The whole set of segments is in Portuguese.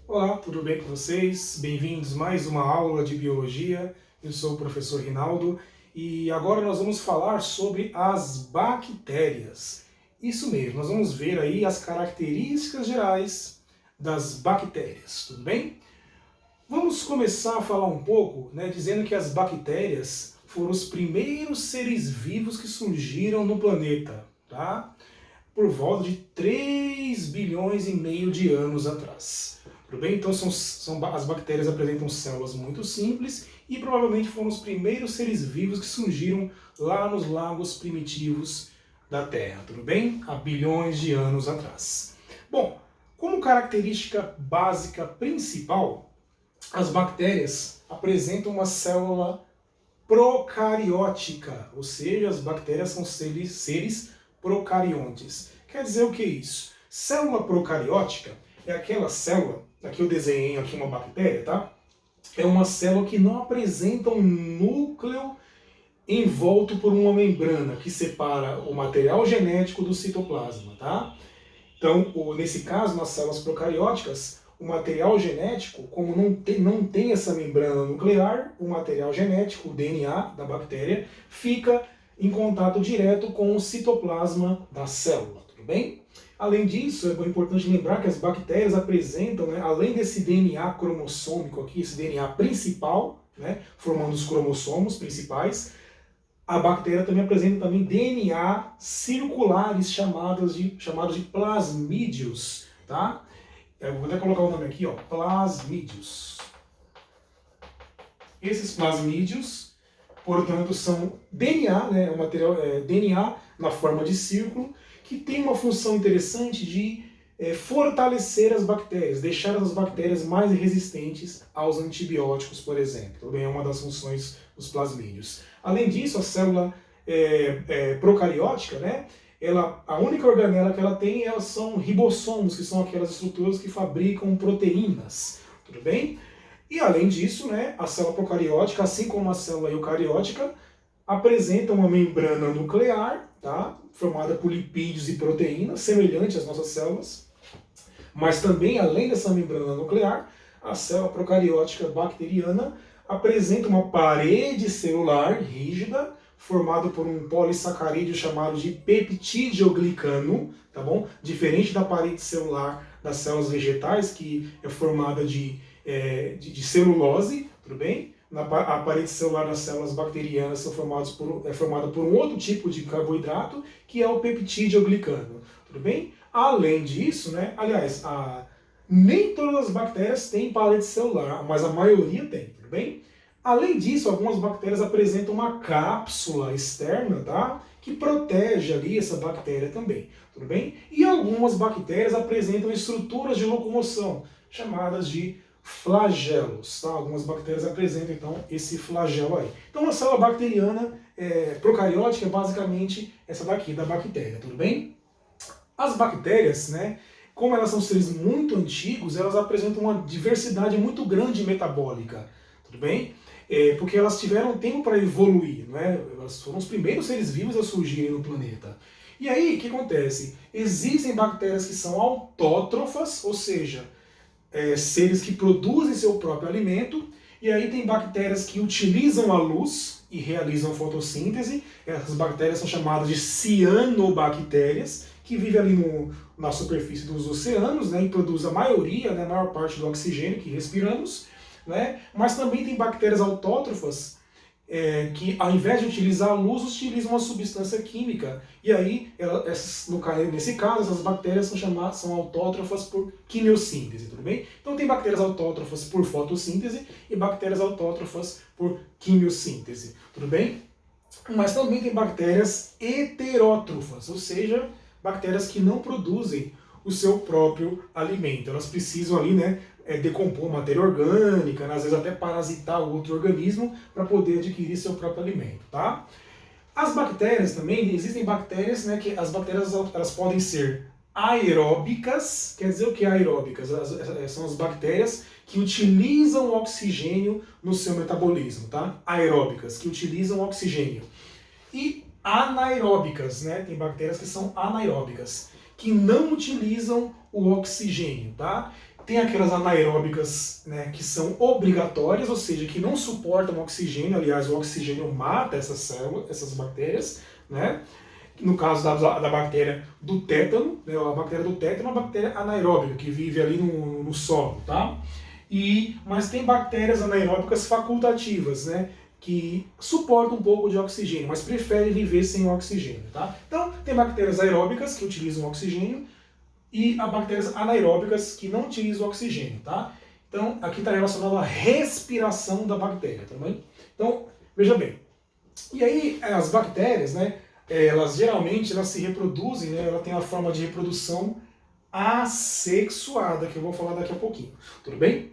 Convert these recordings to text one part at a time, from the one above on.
Olá, tudo bem com vocês? Bem-vindos a mais uma aula de Biologia. Eu sou o professor Rinaldo e agora nós vamos falar sobre as bactérias. Isso mesmo, nós vamos ver aí as características gerais das bactérias, tudo bem? Vamos começar a falar um pouco, dizendo que as bactérias foram os primeiros seres vivos que surgiram no planeta, tá? Por volta de 3 bilhões e meio de anos atrás. Tudo bem? Então as bactérias apresentam células muito simples e provavelmente foram os primeiros seres vivos que surgiram lá nos lagos primitivos da Terra, tudo bem? Há bilhões de anos atrás. Bom, como característica básica principal, as bactérias apresentam uma célula procariótica, ou seja, as bactérias são seres procariontes. Quer dizer o que é isso? Célula procariótica é aquela célula, aqui eu desenhei aqui uma bactéria, tá? É uma célula que não apresenta um núcleo envolto por uma membrana que separa o material genético do citoplasma, tá? Então, nesse caso, nas células procarióticas, o material genético, como não tem essa membrana nuclear, o material genético, o DNA da bactéria, fica em contato direto com o citoplasma da célula, tudo bem? Além disso, é importante lembrar que as bactérias apresentam, além desse DNA cromossômico aqui, esse DNA principal, formando os cromossomos principais, a bactéria também apresenta DNA circulares chamados de plasmídios, tá? Eu vou até colocar o nome aqui, ó, plasmídios. Esses plasmídios, portanto, são DNA, o material DNA na forma de círculo, que tem uma função interessante de fortalecer as bactérias, deixar as bactérias mais resistentes aos antibióticos, por exemplo. Também é uma das funções dos plasmídios. Além disso, a célula procariótica, a única organela que ela tem são ribossomos, que são aquelas estruturas que fabricam proteínas, tudo bem? E além disso, a célula procariótica, assim como a célula eucariótica, apresenta uma membrana nuclear, tá? Formada por lipídios e proteínas, semelhante às nossas células. Mas também, além dessa membrana nuclear, a célula procariótica bacteriana apresenta uma parede celular rígida, formada por um polissacarídeo chamado de peptidoglicano, tá bom? Diferente da parede celular das células vegetais, que é formada de celulose, tudo bem? A parede celular das células bacterianas é formada por um outro tipo de carboidrato, que é o peptidoglicano, tudo bem? Além disso, nem todas as bactérias têm parede celular, mas a maioria tem, tudo bem? Além disso, algumas bactérias apresentam uma cápsula externa, tá? Que protege ali essa bactéria também, tudo bem? E algumas bactérias apresentam estruturas de locomoção, chamadas de flagelos, tá? Algumas bactérias apresentam, então, esse flagelo aí. Então, a célula bacteriana procariótica é basicamente essa daqui, da bactéria, tudo bem? As bactérias, como elas são seres muito antigos, elas apresentam uma diversidade muito grande metabólica, tudo bem? Porque elas tiveram tempo para evoluir, Elas foram os primeiros seres vivos a surgirem no planeta. E aí, o que acontece? Existem bactérias que são autótrofas, ou seja, seres que produzem seu próprio alimento, e aí tem bactérias que utilizam a luz e realizam fotossíntese. Essas bactérias são chamadas de cianobactérias, que vivem ali na superfície dos oceanos, e produzem a maior parte do oxigênio que respiramos. Mas também tem bactérias autótrofas que, ao invés de utilizar a luz, utilizam uma substância química. E aí, nesse caso, essas bactérias são autótrofas por quimiossíntese, tudo bem? Então tem bactérias autótrofas por fotossíntese e bactérias autótrofas por quimiossíntese, tudo bem? Mas também tem bactérias heterótrofas, ou seja, bactérias que não produzem o seu próprio alimento. Elas precisam ali, decompor matéria orgânica, às vezes até parasitar o outro organismo para poder adquirir seu próprio alimento, tá? As bactérias também, existem bactérias, que as bactérias elas podem ser aeróbicas. Quer dizer o que é aeróbicas? São as bactérias que utilizam o oxigênio no seu metabolismo, tá? Aeróbicas, que utilizam oxigênio. E anaeróbicas, tem bactérias que são anaeróbicas, que não utilizam o oxigênio, tá? Tem aquelas anaeróbicas, né, que são obrigatórias, ou seja, que não suportam oxigênio. Aliás, o oxigênio mata essas células, essas bactérias, né? No caso da bactéria do tétano, né, a bactéria do tétano é uma bactéria anaeróbica que vive ali no solo, tá? Mas tem bactérias anaeróbicas facultativas, né, que suportam um pouco de oxigênio, mas preferem viver sem oxigênio, tá? Então, tem bactérias aeróbicas que utilizam oxigênio e há bactérias anaeróbicas que não utilizam oxigênio, tá? Então, aqui está relacionado à respiração da bactéria, tá bem? Então, veja bem. E aí, as bactérias, né, elas geralmente se reproduzem, né, ela tem a forma de reprodução assexuada, que eu vou falar daqui a pouquinho, tudo bem?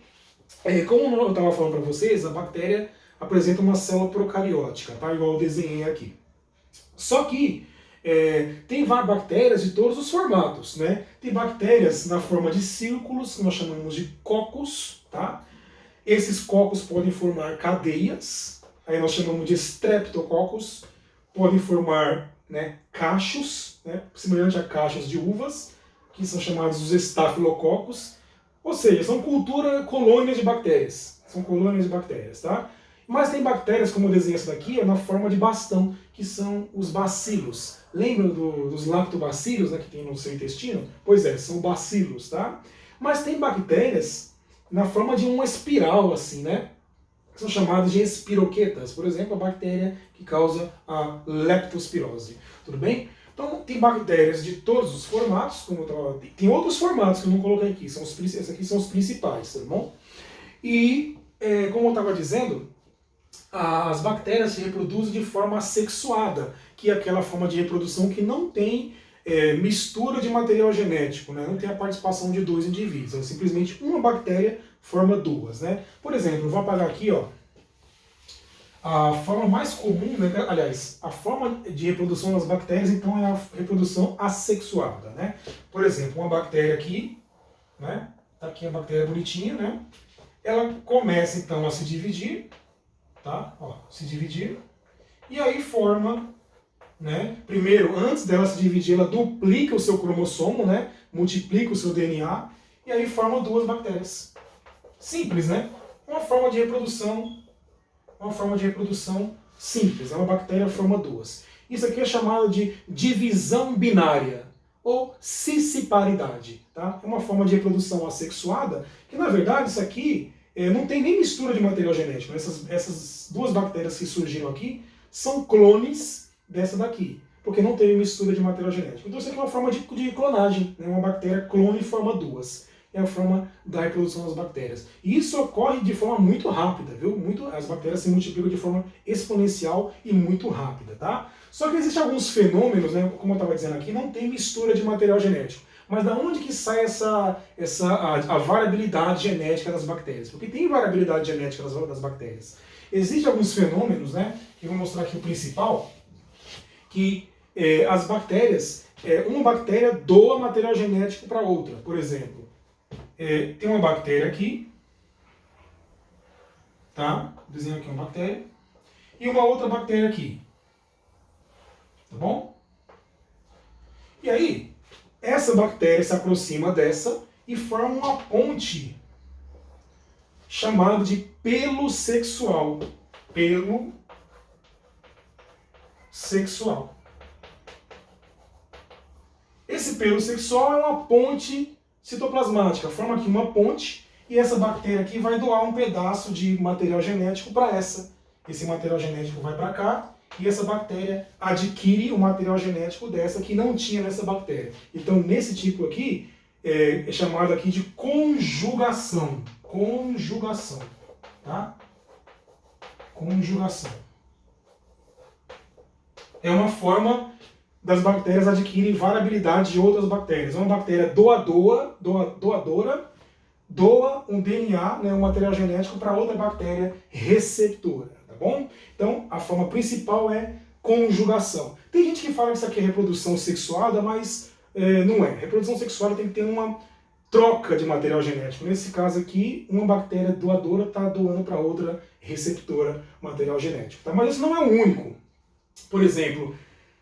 Como eu estava falando para vocês, a bactéria apresenta uma célula procariótica, tá? Igual eu desenhei aqui. Só que tem bactérias de todos os formatos, né? Tem bactérias na forma de círculos, que nós chamamos de cocos, tá? Esses cocos podem formar cadeias, aí nós chamamos de streptococcus, podem formar, né, cachos, né, semelhante a cachos de uvas, que são chamados os estafilococos, ou seja, são colônias de bactérias. São colônias de bactérias, tá? Mas tem bactérias, como eu desenhei essa daqui, na forma de bastão, que são os bacilos. Lembram dos lactobacilos, né, que tem no seu intestino? Pois é, são bacilos, tá? Mas tem bactérias na forma de uma espiral, assim, né? São chamadas de espiroquetas. Por exemplo, a bactéria que causa a leptospirose. Tudo bem? Então, tem bactérias de todos os formatos, tem outros formatos que eu não coloquei aqui, esses aqui são os principais, tá bom? E, como eu estava dizendo, as bactérias se reproduzem de forma assexuada, que é aquela forma de reprodução que não tem mistura de material genético, né? Não tem a participação de dois indivíduos, é simplesmente uma bactéria forma duas, né? Por exemplo, eu vou apagar aqui, ó, a forma mais comum, né? Aliás, a forma de reprodução das bactérias, então, é a reprodução assexuada, né? Por exemplo, uma bactéria aqui, né? Tá aqui a bactéria bonitinha, né? Ela começa, então, a se dividir, tá? Ó, se dividir, e aí forma, né? Primeiro, antes dela se dividir, ela duplica o seu cromossomo, né? Multiplica o seu DNA, e aí forma duas bactérias. Simples, né? Uma forma de reprodução simples. Uma bactéria forma duas. Isso aqui é chamado de divisão binária, ou cisciparidade, tá? É uma forma de reprodução assexuada, que na verdade isso aqui não tem nem mistura de material genético. Essas duas bactérias que surgiram aqui são clones dessa daqui, porque não teve mistura de material genético. Então isso aqui é uma forma de clonagem, né? Uma bactéria clone forma duas. É a forma da reprodução das bactérias. E isso ocorre de forma muito rápida, viu? As bactérias se multiplicam de forma exponencial e muito rápida, tá? Só que existem alguns fenômenos, né? Como eu estava dizendo aqui, não tem mistura de material genético. Mas da onde que sai a variabilidade genética das bactérias? Porque tem variabilidade genética das bactérias. Existem alguns fenômenos, né? Que eu vou mostrar aqui o principal, que as bactérias, uma bactéria doa material genético para outra. Por exemplo, tem uma bactéria aqui, tá? Desenho aqui uma bactéria, e uma outra bactéria aqui, tá bom? E aí, essa bactéria se aproxima dessa e forma uma ponte chamada de pelo sexual. Pelo sexual. Esse pelo sexual é uma ponte citoplasmática, forma aqui uma ponte, e essa bactéria aqui vai doar um pedaço de material genético para essa. Esse material genético vai para cá, e essa bactéria adquire o material genético dessa que não tinha nessa bactéria. Então, nesse tipo aqui, é chamado aqui de conjugação. Conjugação, tá? Conjugação. É uma forma das bactérias adquirem variabilidade de outras bactérias. Uma bactéria doadora doa um DNA, né, um material genético, para outra bactéria receptora, tá bom? Então, a forma principal é conjugação. Tem gente que fala que isso aqui é reprodução sexuada, mas não é. Reprodução sexuada tem que ter uma troca de material genético. Nesse caso aqui, uma bactéria doadora está doando para outra receptora material genético, tá? Mas isso não é o único. Por exemplo,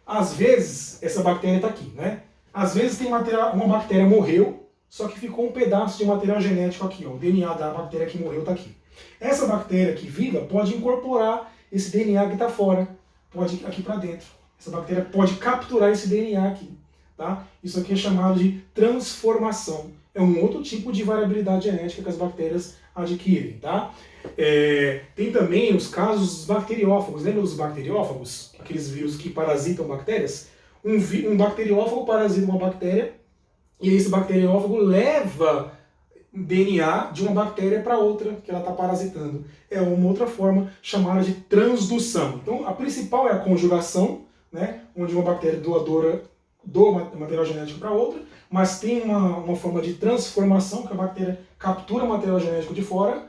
às vezes, essa bactéria está aqui, né? Às vezes tem uma bactéria morreu, só que ficou um pedaço de material genético aqui, ó. O DNA da bactéria que morreu está aqui. Essa bactéria aqui viva pode incorporar esse DNA que está fora, pode ir aqui para dentro. Essa bactéria pode capturar esse DNA aqui. Tá? Isso aqui é chamado de transformação. É um outro tipo de variabilidade genética que as bactérias adquirem. Tá? Tem também os casos dos bacteriófagos. Lembra dos bacteriófagos? Aqueles vírus que parasitam bactérias? Um bacteriófago parasita uma bactéria e esse bacteriófago leva DNA de uma bactéria para outra que ela está parasitando. É uma outra forma chamada de transdução. Então, a principal é a conjugação, né, onde uma bactéria doadora doa material genético para outra, mas tem uma forma de transformação, que a bactéria captura material genético de fora,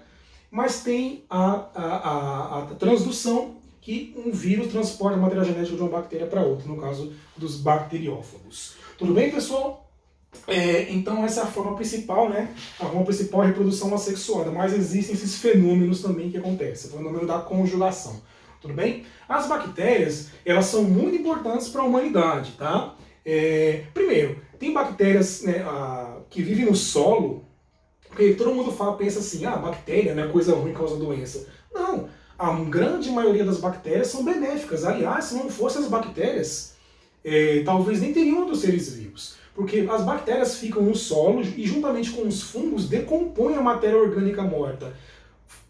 mas tem a transdução, que um vírus transporta material genético de uma bactéria para outra, no caso dos bacteriófagos. Tudo bem, pessoal? Então essa é a forma principal, né? A forma principal é a reprodução assexuada, mas existem esses fenômenos também que acontecem, o fenômeno da conjugação. Tudo bem? As bactérias, elas são muito importantes para a humanidade, tá? Primeiro, tem bactérias, né, que vivem no solo, porque todo mundo pensa assim, bactéria não é coisa ruim, causa doença. Não, a grande maioria das bactérias são benéficas. Aliás, se não fossem as bactérias, talvez nem teriam outros seres vivos. Porque as bactérias ficam no solo e, juntamente com os fungos, decompõem a matéria orgânica morta,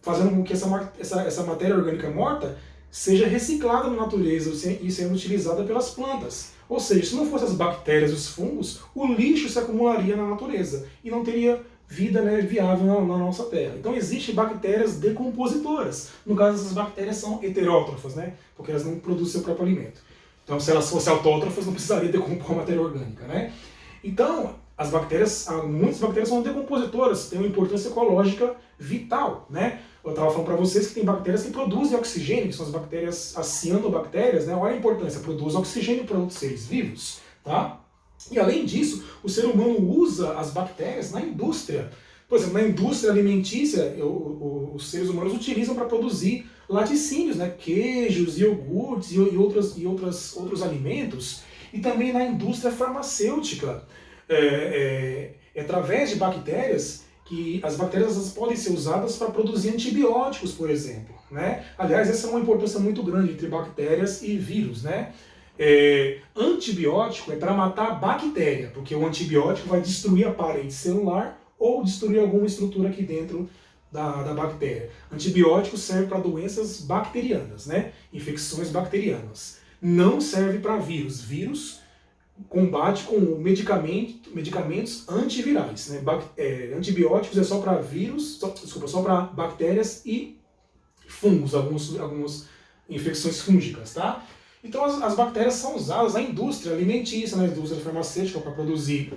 fazendo com que essa matéria orgânica morta seja reciclada na natureza e sendo utilizada pelas plantas. Ou seja, se não fossem as bactérias e os fungos, o lixo se acumularia na natureza e não teria vida, né, viável na nossa Terra. Então existem bactérias decompositoras. No caso, essas bactérias são heterótrofas, né, porque elas não produzem seu próprio alimento. Então, se elas fossem autótrofas, não precisaria decompor a matéria orgânica, né? Então, muitas bactérias são decompositoras, têm uma importância ecológica vital, né? Eu estava falando para vocês que tem bactérias que produzem oxigênio, que são as bactérias, as cianobactérias, né? Olha a importância, produzem oxigênio para outros seres vivos, tá? E além disso, o ser humano usa as bactérias na indústria. Por exemplo, na indústria alimentícia, os seres humanos utilizam para produzir laticínios, né? Queijos, iogurtes e outros alimentos. E também na indústria farmacêutica, através de bactérias, que as bactérias podem ser usadas para produzir antibióticos, por exemplo, né? Aliás, essa é uma importância muito grande entre bactérias e vírus, né? Antibiótico é para matar a bactéria, porque o antibiótico vai destruir a parede celular ou destruir alguma estrutura aqui dentro da bactéria. Antibiótico serve para doenças bacterianas, né? Infecções bacterianas. Não serve para vírus. Vírus combate com medicamentos antivirais, né? Antibióticos é só para vírus, só para bactérias e fungos, algumas infecções fúngicas, tá? Então as bactérias são usadas na indústria alimentícia, na indústria farmacêutica, para produzir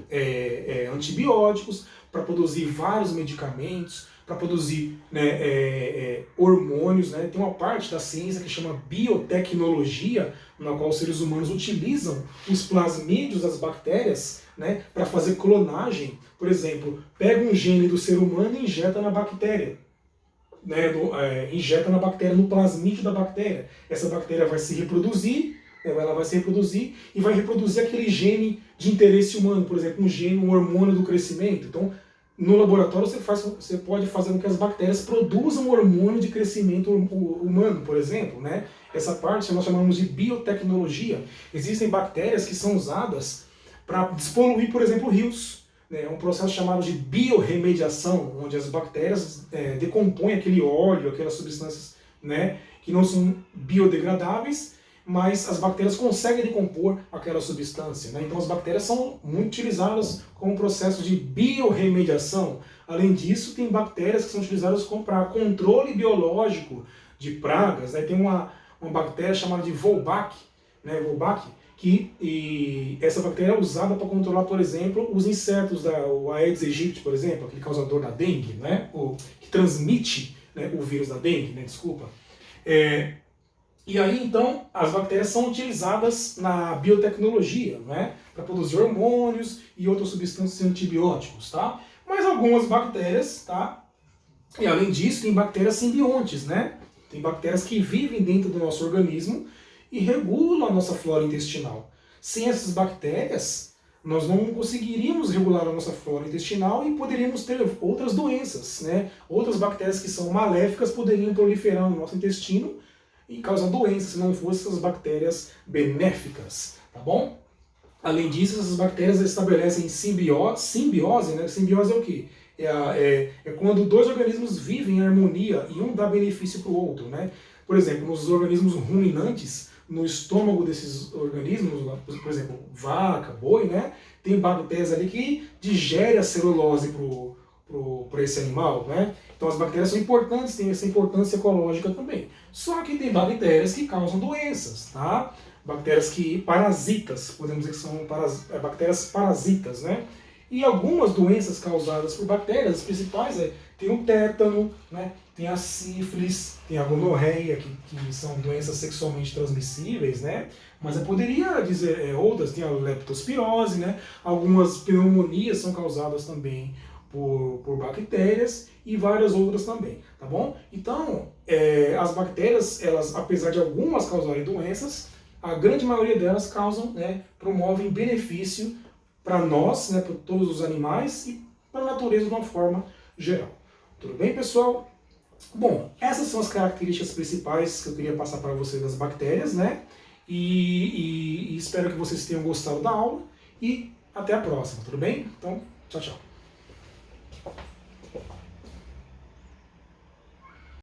antibióticos, para produzir vários medicamentos, para produzir, né, hormônios, né? Tem uma parte da ciência que chama biotecnologia, na qual os seres humanos utilizam os plasmídios das bactérias, né, para fazer clonagem. Por exemplo, pega um gene do ser humano e injeta na bactéria. Né, injeta na bactéria, no plasmídio da bactéria. Essa bactéria vai se reproduzir, ela vai se reproduzir e vai reproduzir aquele gene de interesse humano, por exemplo, um hormônio do crescimento. Então, no laboratório você pode fazer com que as bactérias produzam um hormônio de crescimento humano, por exemplo, né? Essa parte nós chamamos de biotecnologia. Existem bactérias que são usadas para despoluir, por exemplo, rios. É um processo chamado de biorremediação, onde as bactérias decompõem aquele óleo, aquelas substâncias, né, que não são biodegradáveis, mas as bactérias conseguem decompor aquela substância, né? Então as bactérias são muito utilizadas como processo de biorremediação. Além disso, tem bactérias que são utilizadas para controle biológico de pragas, né? Tem uma bactéria chamada de Wolbach, né? E essa bactéria é usada para controlar, por exemplo, os insetos, o Aedes aegypti, por exemplo, aquele causador da dengue, né? Que transmite, né, o vírus da dengue, né? Desculpa. E aí, então, as bactérias são utilizadas na biotecnologia, né? Para produzir hormônios e outras substâncias antibióticos, tá? Mas algumas bactérias, tá? E além disso, tem bactérias simbiontes, né? Tem bactérias que vivem dentro do nosso organismo e regulam a nossa flora intestinal. Sem essas bactérias, nós não conseguiríamos regular a nossa flora intestinal e poderíamos ter outras doenças, né? Outras bactérias que são maléficas poderiam proliferar no nosso intestino e causar doenças se não fossem essas bactérias benéficas, tá bom? Além disso, essas bactérias estabelecem simbiose, né? Simbiose é o quê? É quando dois organismos vivem em harmonia e um dá benefício para o outro, né? Por exemplo, nos organismos ruminantes, no estômago desses organismos, por exemplo, vaca, boi, né? Tem bactérias ali que digerem a celulose para esse animal, né? Então as bactérias são importantes, têm essa importância ecológica também. Só que tem bactérias que causam doenças, tá? Bactérias que parasitas, podemos dizer que são bactérias parasitas, né? E algumas doenças causadas por bactérias, as principais tem o tétano, né? Tem a sífilis, tem a gonorreia, que são doenças sexualmente transmissíveis, né? Mas eu poderia dizer outras, tem a leptospirose, né? Algumas pneumonias são causadas também por bactérias e várias outras também, tá bom? Então, as bactérias, elas, apesar de algumas causarem doenças, a grande maioria delas causam, né, promovem benefício para nós, né, para todos os animais e para a natureza de uma forma geral. Tudo bem, pessoal? Bom, essas são as características principais que eu queria passar para vocês das bactérias, né? E espero que vocês tenham gostado da aula e até a próxima, tudo bem? Então, tchau, tchau.